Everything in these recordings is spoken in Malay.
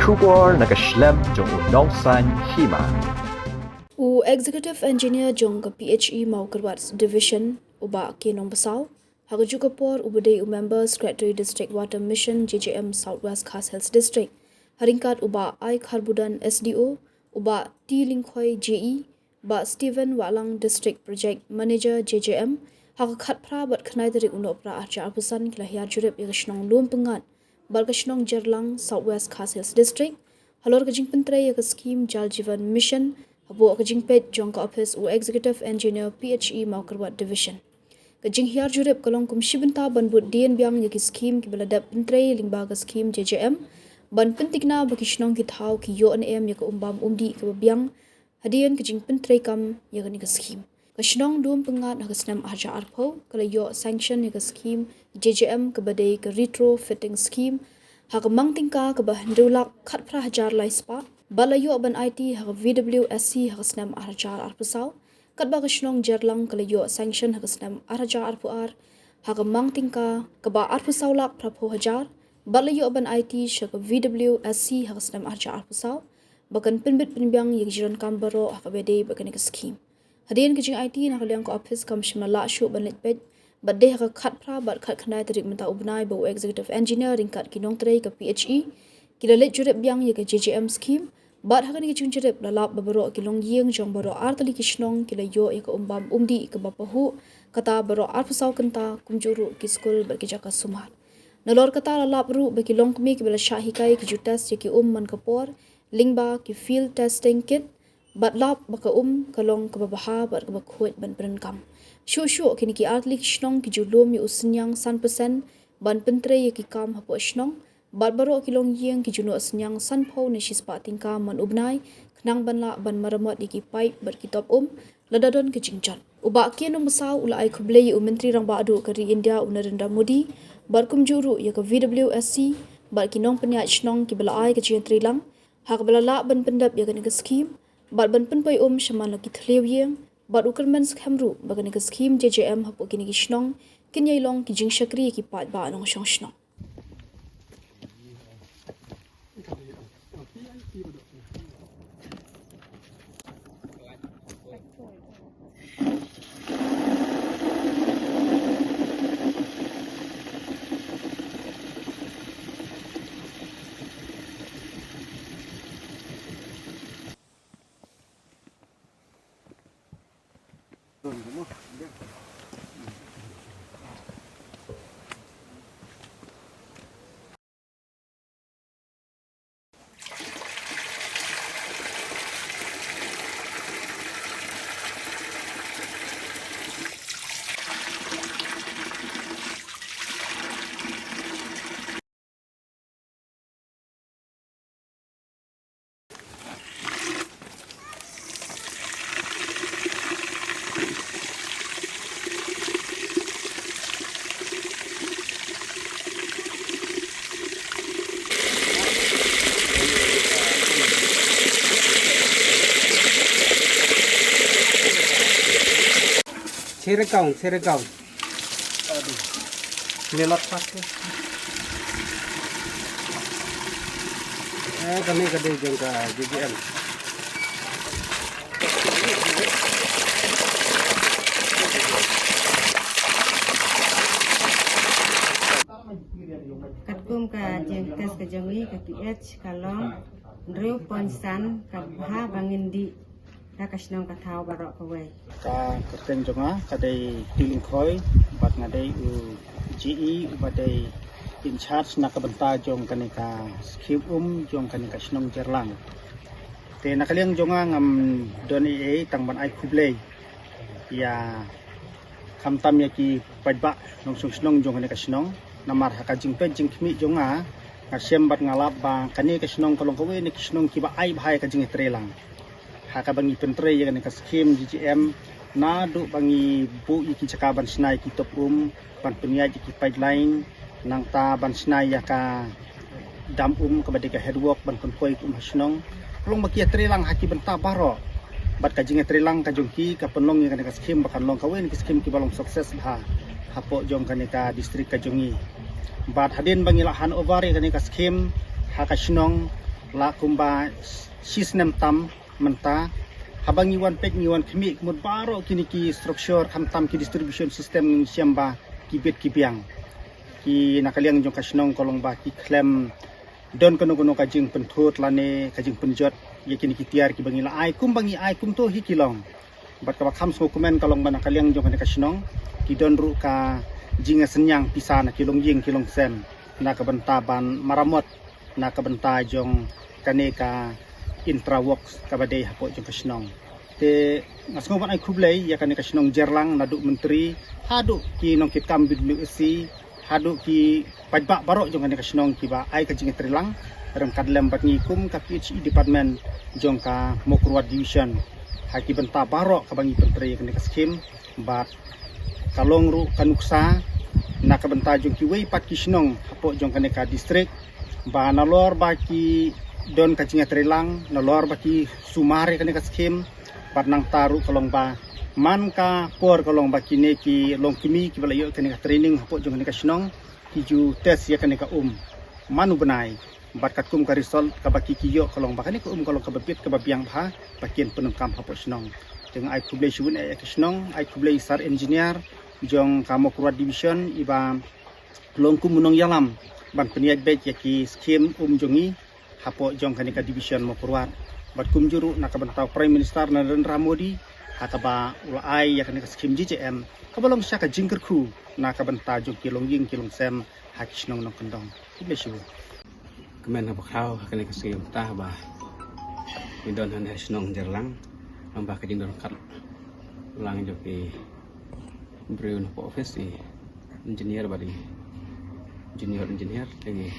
Shubor nakaslem jong unong san hima. Executive Engineer jong ka PHE Maukarwats Division uba kinong basaw hagajuga por ubadey member Secretary District Water Mission JJM Southwest Khas Hills District haringkat uba I Kharbudan SDO uba T Lingkhoi JE ba Stephen Walang District Project Manager JJM hagakhat pra bat khnai dari uno pra acha apusan klahya jurep yagashnong lum pengat balgashnong Jerlang Southwest Khas Hills District halor kajing pentre yaga scheme Jal Jeevan Mission habo kajing pet jong ka office u Executive Engineer PHE Maukarwat Division kajing hiar jurep kalong kum shibenta banbut dien biang yaki scheme ki beladap pentre lingbaga scheme JJM ban pentikna bakishnong ki thau ki yo an em yaka umbam umdi ka biang hadian kajing pentre kam yaga ni ka scheme kashnong dum pengat hagasnam arja arpo kala yo sanction yaka scheme JJM ka badai ka retrofitting scheme hagamang tingka ka bahandulak khat pra hajar lai spa balayo ban IT ha VWSC hagasnam arjar arpusaw katba kashnong jerlang kalayo sanction hagasnam arjar arpuar hagamang tingka ka ba arpusaw lak prapo hajar balayo ban IT sha ka VWSC hagasnam arjar arpusaw bakan pinbit pinbyang yigjiran kambaro hakabede bakan ka scheme hadin kajing IT na kalyang ko office kam shimala shu ban litpet badde ha khat pra bat khat khnai tarik menta ubnai bo executive engineer ringkat kinong trei ka PHE kilalet jurep biang ye ka JJM scheme bat ha ni chung jurep lalap babaro kilong yeng jong baro artali kishnong kilayo ye ka umbam umdi ka bapahu kata baro arpusaw kanta kumjuru ki school bat ki jaka sumar nalor kata lalap ru ba kilong kumi ki bela shahi kai ki jutas ye ki man kapor lingba ki field testing kit bat lap baka kalong ka babaha bat ka bakhuat ban kam Shu kini ki artlik shnong ki julum yu usinyang 100% ban pentre ye ki kam hapo shnong barbaro kilong yeng ki juno usinyang sanpho ne shispa tingka man ubnai khnang banla ban maramot ye ki pipe bar ki top ladadon ki jingchan uba kenong basaw ula ai khuble yu menteri rang ba adu kari India Narendra Modi bar kumjuru ye ka VWSC bar kinong penya shnong ki bala ai ka jentri lang hak bala la ban pendap ye ka ni scheme bar ban penpoi shaman la ki thlew yeng bat ukerman skhamru bagani ka scheme JJM hapo kini kishnong kinyai long ki jing shakri ki pat ba nong shong shnong Seregaon. Aduh. Lelot pakai. Kami kadang jangka JJM. Katkum ka jengkas ka jongi ka PH kalong Drew Ponsan ka ha bangindi nakasnong kathaw barok kawai Ka kerten jonga kadai Lingkhoi bat ngadai u GE badai in charge nak benta jong kanika scheme jong kanika snong jerlang te nakaliang jonga ngam doni tang ban ai khuble ya khamtam ya ki padba nong snong jong kanika snong namar hakajing pe jing khmi jonga ngasem bat ngalap ba kanika snong kolong kawe ni snong ki ba ai bhai kajing trelang haka bangi pentre ya kan scheme JJM na du bangi bu iki cakaban snai ki top ban penia ki pipeline nang ta ban snai ya ka dam ka badika headwork ban konpoi hasnong long makia trelang haki benta baro bat ka jinga trelang ka jongki ka penong ya kan scheme bakan long kawen ki scheme ki balong sukses ha hapo jong kan ka distrik ka jongi bat hadin bangi lahan over ya kan scheme haka snong la kumba sistem tam menta habang iwan pek iwan kemi mud baro kini ki structure kam tam ki distribution system siamba ki bet ki biang ki nakaliang jong kasnong kolong ba ki klem don kono ka jing penthut lane ka jing penjot ye kini ki tiar ki bangila ai kum to hi kilong bat ka kham so komen kolong ba nakaliang jong ka kasnong ki don ru ka jing senyang pisana kilong jing kilong sem na ka bentaban maramot na ka benta jong kaneka intraworks kabadai hapo jong kasnong te ngasngoban ai kublai ya kaneka kasnong jerlang naduk menteri haduk ki nong kit kam bidlu si haduk ki pajbak barok jong kaneka kasnong ki ba ai ka jing trilang rem kadlem bat ngikum ka PHE department jong ka Mokurwat division haki benta barok ka bangi menteri kaneka skim bat kalong ru kanuksa na ka benta jong ki wei pat kisnong hapo jong kaneka district ba nalor ba ki don kacing trilang nalor baki sumare kaneka skim parnang taru kolong ba man ka por kolong ba kine ki long kimi ki balayo kaneka training hapo jong kaneka snong ki ju test ya kaneka manu benai bat katum ka result ka baki kiyo kolong ba kaneka kolong ka bepit ka babiang bha bakian penungkam hapo snong dengan ai kublai shun ai snong ai kublai sar engineer jong ka Mokurwat division iba longkum munong yalam ban peniat bet ya ki skim jongi hapo jong kaneka division Mokurwat bat kumjuru nakabantau Prime Minister Narendra Modi hakaba ulai ya kaneka skim JJM kabalong syaka jingkerku nakabanta jong kilong ying kilong sem hakisnong nong kendong iblesu kemen habakau kaneka skim tah ba midon han hasnong jerlang amba ka jing don kat lang joki breun po office engineer badi junior engineer lagi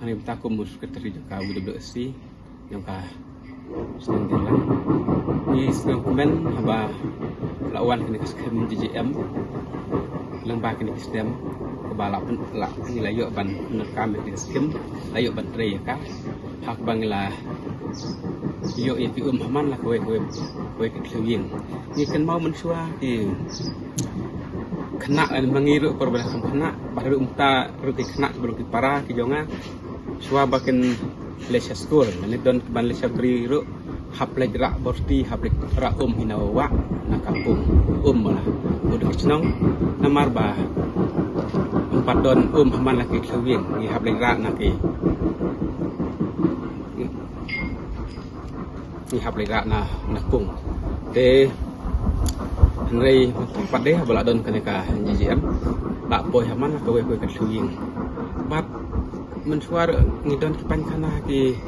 hani betakum mus sekretari jaka WWSC yang ka sedang jalan di sedang komen haba lawan kini keskem JJM lembah kini kesem kebala pun la nilai yo ban merekam kini keskem ayo ban tre ya ka hak bangla yo ya pi haman la kowe ke kluying ni kan mau mensua di kena dan mengiru perbedaan kena baru umta ruti kena belum para kijonga sua bakin Malaysia school ini don ban Malaysia beriru haplek rak borti haplek rak hinawa na kampung lah udah senang namar ba empat don haman laki kelwing ni haplek rak naki ni haplek rak na nakung te Henry tempat deh bala don kaneka JJM tak boy haman lah kowe ke suing bat mensuar ngidon kipan kana ki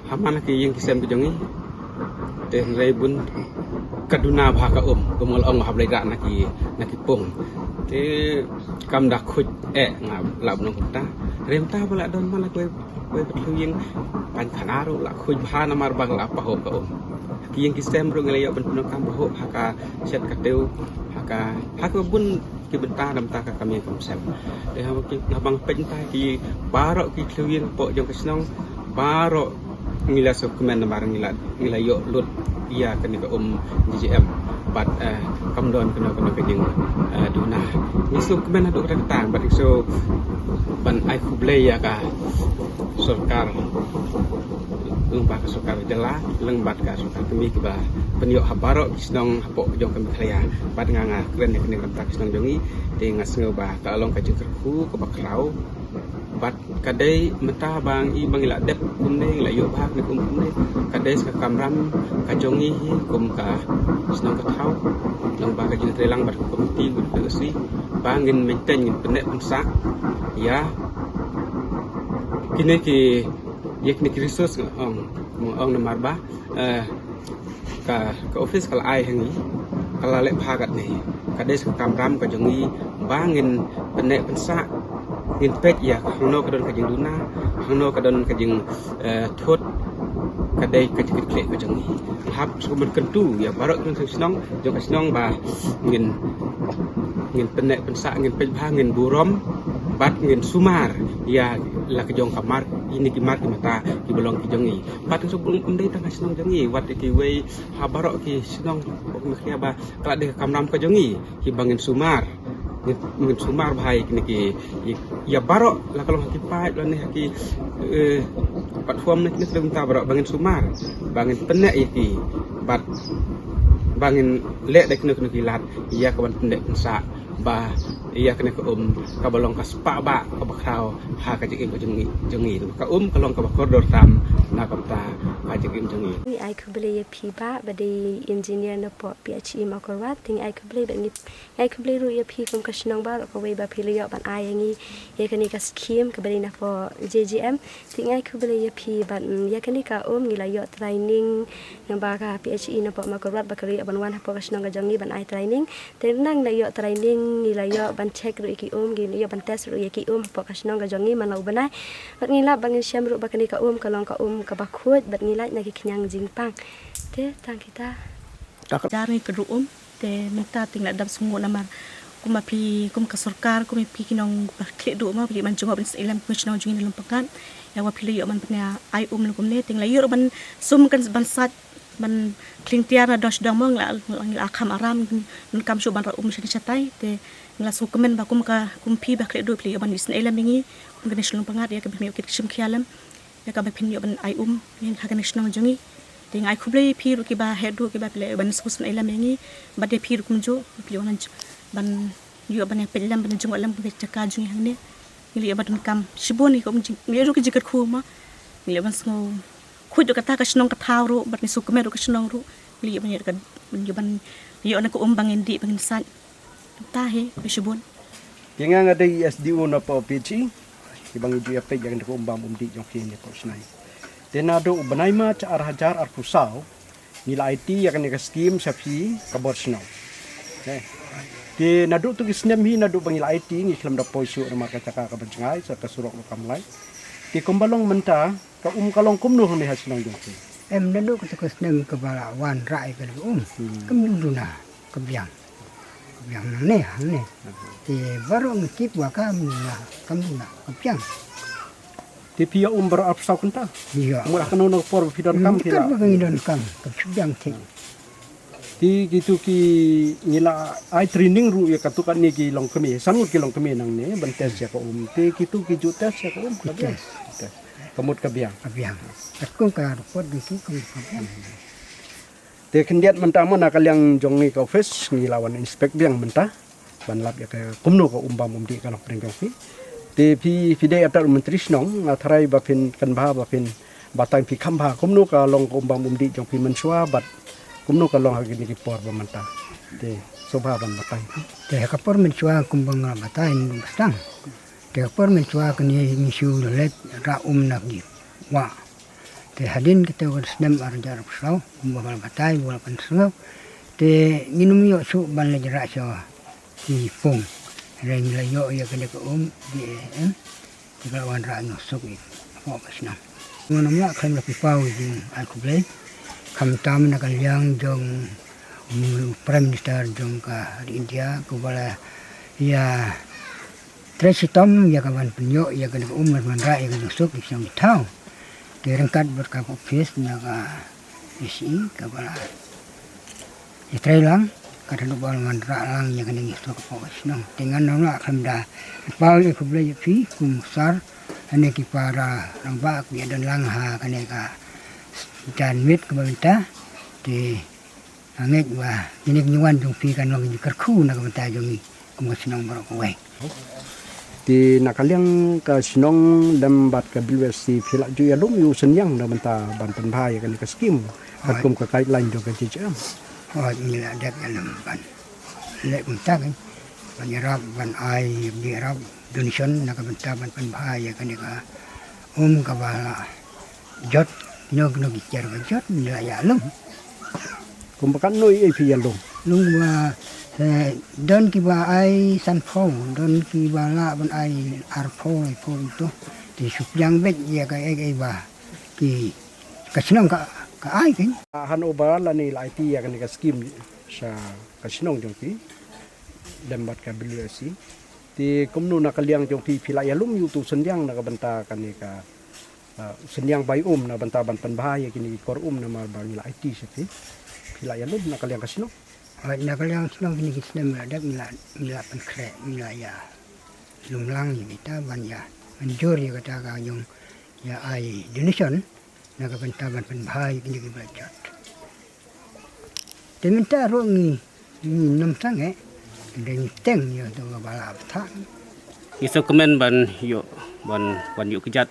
haman ki yang kisem kejongi te Henry bun kaduna bha ka gumol hablai ra naki pung te kam dak khut ngab lab nong ta remta bala don mala kowe ke suing pan kana ro la khut bha namar bang la pa ho ka yang kisem ro ngelayo ben penokam boho haka set kateu haka bun ki benta dam ta ka kami konsep de ha ki ngabang pentai ki barok ki kluyin po jong kesnong barok ngila dokumen namar ngelayo lut iya kene ka JJM bat kamdon kena ke jing duna isu kemen aduk ratang bat isu ban ai kublai ya ka sarkar lembah ka sarkar jela lengbat ka sarkar kemi ba penyo habaro kisnong hapo jong kemi khaya bat nganga kren kene kantak kisnong jongi te ngasngo ba ka along ka jengkerku ka bakrau bat kadai meta bang i bangila dep kumne la yo bhak ne kumne kadai ka kamram ka jongi hi kum ka kisnong ka thau lang ba ka jeng trelang bat komiti si bangin maintain ngin penek pensak ya kini ki yekni krisus ong namar ba ka office kala ai hangi kala le phagat ni kadai ka kamram ka jongi bangin penek pensak ngin pek ya hangno kadon kajing duna hangno kadon kajing thot kadai kajik klek ka jongi hab sumen kentu ya barok kan senong jong senong ba ngin penek pensak ngin pek bha ngin burom bat ngin sumar ya la ka jong kamar ini ki mar ki mata ki belong ki jongi bat sebelum pendai tang senong jongi wat ki wei ha barok ki senong meknya ba kala de kamram ka jongi ki bangin sumar ngin sumar bahai kini ki ya barok la kalau ki pai la ne ki platform ni belum tahu bangin sumar bangin penek iki bat bangin lek dek nuk kilat ia kawan pendek pensa bah ia kena ke ka balong ka spa ba ka bakrau ha ka jikim jengi tu ka kalong ka koridor tam na ka ta ka jikim jengi ni ai ku beli piba badi engineer na po PHE makorwat ting ai ku beli bani ai ku beli ru ya pi kum ka shnong ba ka we ba pili yo ban ai ngi ya kani ka scheme ka beli na po JGM ting ai ku beli ya pi ban ya kani ka ngi la yo training na ba ka PHE na po makorwat ba ka ri ban wan po ka shnong ka jengi ban ai training ten nang la yo training ngi la yo ban check ru ki ngi yo ban test ru ya ki po ka shnong ka jengi man lau banai bat ngi la bangin syam ru ba kani ka kalong ka ka bakut bat ngi la na ki kenyang jingpang te tang kita dari kedua te minta tinggal dalam semua nama kuma pi kum ka sarkar kum pi kinong klik do ma pi man jongop ilam question jungin dalam pekan ya wa pili yo man pnya ai lu kum ne tinggal yo ban sum kan ban sat ban kling tiara dos dang mong la akam aram kam shu ban shani chatai te ngla su komen ba kum pi ba klik do pili yo ban is ilam ngi kum kan shlung pangat ya ka bi kit shim khialam ya ka ba pin yo ban ai yang ka kan shlung jungi ting ai kublai phi ru ki ba hedu ki ba ple ban sus na ila mengi ba de phi ru kumjo ple onan ban yo ban pe lam ban jung alam be chaka jung hang ne ngli ba dun kam shiboni ko ngli ru ki jikat khu ma ngli ban sngo khu do kata ka snong ka thau ru bat ni su kme ru ka snong ru ngli ban ka yo ban yo na ko bangin di bangin san ta he be shibon yang ada SDO na pa PG ibang ju apa yang ko di jong ki ni ko snai tenado ubanay ma ca arhajar arpusau nila IT ya kan ka scheme sapi kabor snow te nado tu kisnem hi nado bangila IT ni islam da poisu na marka caka ka banjngai sa kasurok lo kamlai te kombalong menta ka kalong kumno ni hasinong jong em nado ka kisnem ka bala wan rai ka kam duna kabyang ne te baru ngikip wa kam na kabyang Tapi ya berapsau kenta. Iya. Murah kena nak por video kam kira. Kan bangin kam kejang te. Ti gitu ki ngila ai training ru ya katukan ni ki long kemi. Sangut ki long kemi nang ne ban tes ya ko Ti gitu ki ju tes ya ko tes. Kemut kabiang. Aku ka report di ki kabiang. Te kendiat mentama nak yang jongi ka office ngilawan inspect biang mentah. Ban lap ya ke kumno ko di kalau peringgong fi. Te pi fide atar menteri snong atharai bapin kan ba bapin batang pi khamba kumno ka long ko di jong pi mensua bat kumno ka long hagi ni por bamanta te sobha ban batang te ka por mensua kumbang batai nu bastang te ka por mensua kan ni misu let ra na gi wa te hadin kita wasnem arjar pusau kumbang batai bola pan sengau te minum yo su ban le jara so di pung Reng layo ya kena ke di tiga wan ra no sok ni apa pasna ngono mla kan lebih pau jing aku blai kam tam na kalyang jong prime minister jong ka di India ku bala ya tresitom ya kawan penyo ya kena ke man ra ya kena sok di sang tau direngkat berkap office na ka isi ka bala ya trailang kadang bal man ra lang yang kena ngisok ko sno dengan nona kamda pau ni ku blai fi kum sar ane ki para ramba ku ya dan lang ha kane ka jan mit ku benta di angek wa ini nyuan jong fi kan long kerku na ka benta jong ni kum sno baro ko wai di nakaliang ka sinong lambat ka bilwesi phila ju ya lum yu senyang na benta ban pen bhai kan ka skim kum ka guideline do ka jam ni lah ada dalam ban lek bentak ban yarab ban ai yarab donation nak bentak ban pen bahaya kan ka ka bala jot nog gicar jot ni lah ya lum kumbakan noi e pi yalum ba don ki ba ai san phau don ki bala ban ai ar phau itu di sukyang bet ya ka ai ba ki kasinong ka ai kan han obala ni IT ya kan ka scheme sa kasinong jong ti lembat ka bilwesi ti kumno nakaliang jong ti phila yalum yu tu senyang na ka benta kan ni ka senyang bai na benta ban pen bahaya kini kor na mal bang IT seti phila yalum nakaliang kasinong nakaliang sinong kini kisnem ada mila pen kre mila ya lumlang ni kita ban ya menjur ya kata ka jong ya ai donation nak bentaban penbahai kini belajar. Diminta ruang ni nam sange dan teng ya tu bala betah. Isu kemen ban yuk kejat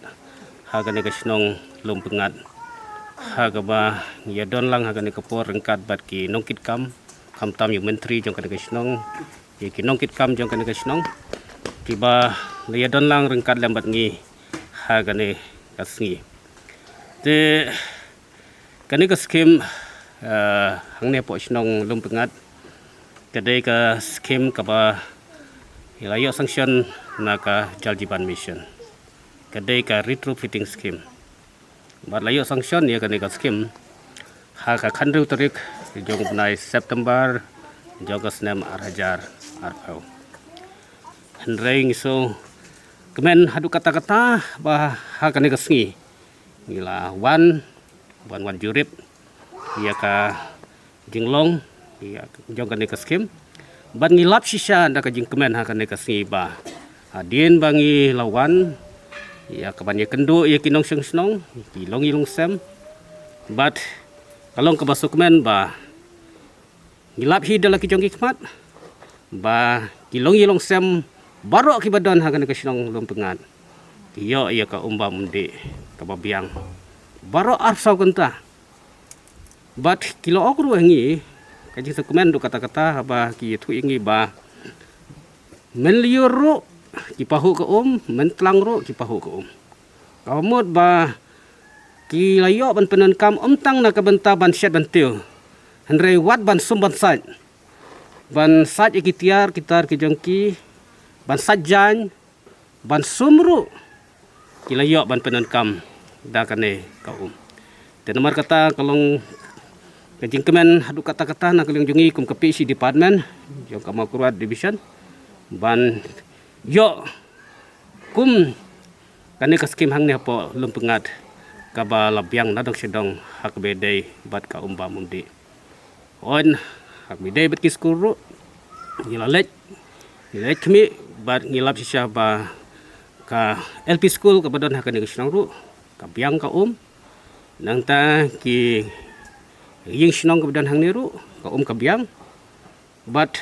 hagan ke senong lom pengat haga ba ya don lang hagan ke por rengkat bat ki nongkit kam tam yu menteri jong ke senong ya ki nongkit kam jong ke senong tiba ya don lang rengkat lambat ngi hagan kasngi te kani ke skim hangne po senong lom pengat kedai ke skim ka ba ilayo sanction naka Jal Jeevan Mission kadai ka retrofitting scheme bat layo sanction ya ka scheme ha ka khandru tarik jong bunai September jong snem arhajar arpau hendring so kemen hadu kata-kata bah ha ka sngi ngila wan jurip ya ka jinglong ya jong ka scheme ban ngilap sisa nda ka jing kemen ha ka sngi ba adien bangi lawan ya kabanya kendo ya kinong senong kilong ilong sem but kalong ke basukmen ba ngilap hi dala kijong hikmat ba kilong ilong sem barok ki badan hagan ke senong lom pengat yo ya ka umba mundi ka babiang barok arsau kenta but kilo okru ngi kaji sukmen do kata-kata ba ki tu ingi ba meliuru ki pahu ke mentlang ro ki pahu ke kamut ba ki layo ban penen kam tang na ka benta ban syat ban tiu henrei wat ban sum ban saj iki tiar kitar ki jongki ban sajan ban sumru ki layo ban penen kam da kane ka te nomor kata kalong kajing kemen hadu kata-kata na kalong jongi kum kepi si department jong kamakurat division ban yo kum kani ka skim hang ne po lum pengat ka ba labyang nadong sedong hak bedai bat ka umba mundi on hak bedai bat kiskuru ngilalet kmi bat ngilap sisa ba ka LP school ka badon hak ne senong ru ka biang ka nang ta ki ying senong ka badon hang ne ru ka ka biang bat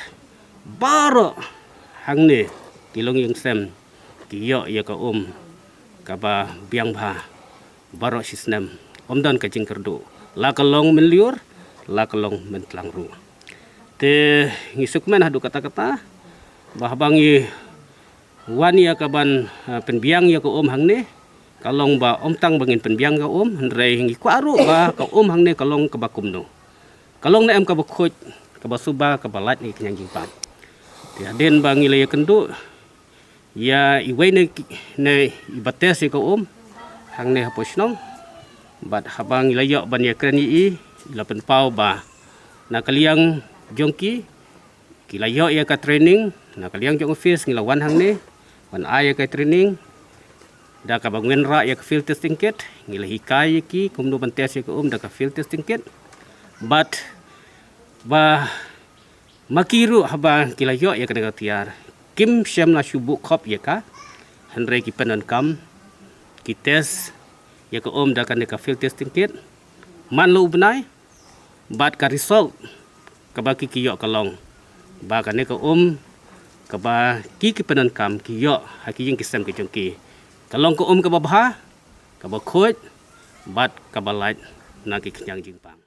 baro hang ne kilong yung sem kiyo ya ka ka ba biang ba baro sisnem dan ka jingkerdu la kalong meliur la kalong mentlang ru te ngisukmen hadu kata-kata bahbangi wani ya ka ban penbiang ya ka hang ne kalong ba tang bangin penbiang ka hendrei ngi kwaru ba ka hang ne kalong ka bakum no kalong na em ka bakhoj ka basuba ka balat ni kenyang jingpam te aden bangi le kendu ya iway ne ibates ko hang ne haposnong bat habang ilayo ban ya krani ilapen pau ba nakaliang jongki kilayo ya ka training nakaliang jong office ngilawan hang ne wan ay ka training da ka bangen ra ya ka field testing kit ngilahikai ki kumno ban test ko da ka field testing kit but ba makiru haba kilayo ya ka tiar kim syam la shubu khop ya ka henrei ki penan kam ki test ya ka da kan ka field testing kit man lo benai bat ka result ka ba ki yo kalong ba kan ka ka ba ki penan kam ki yo ha ki jing kisam ki jongki kalong ka ka ba bha ka ba khoj bat ka ba lait na ki kenyang jingpang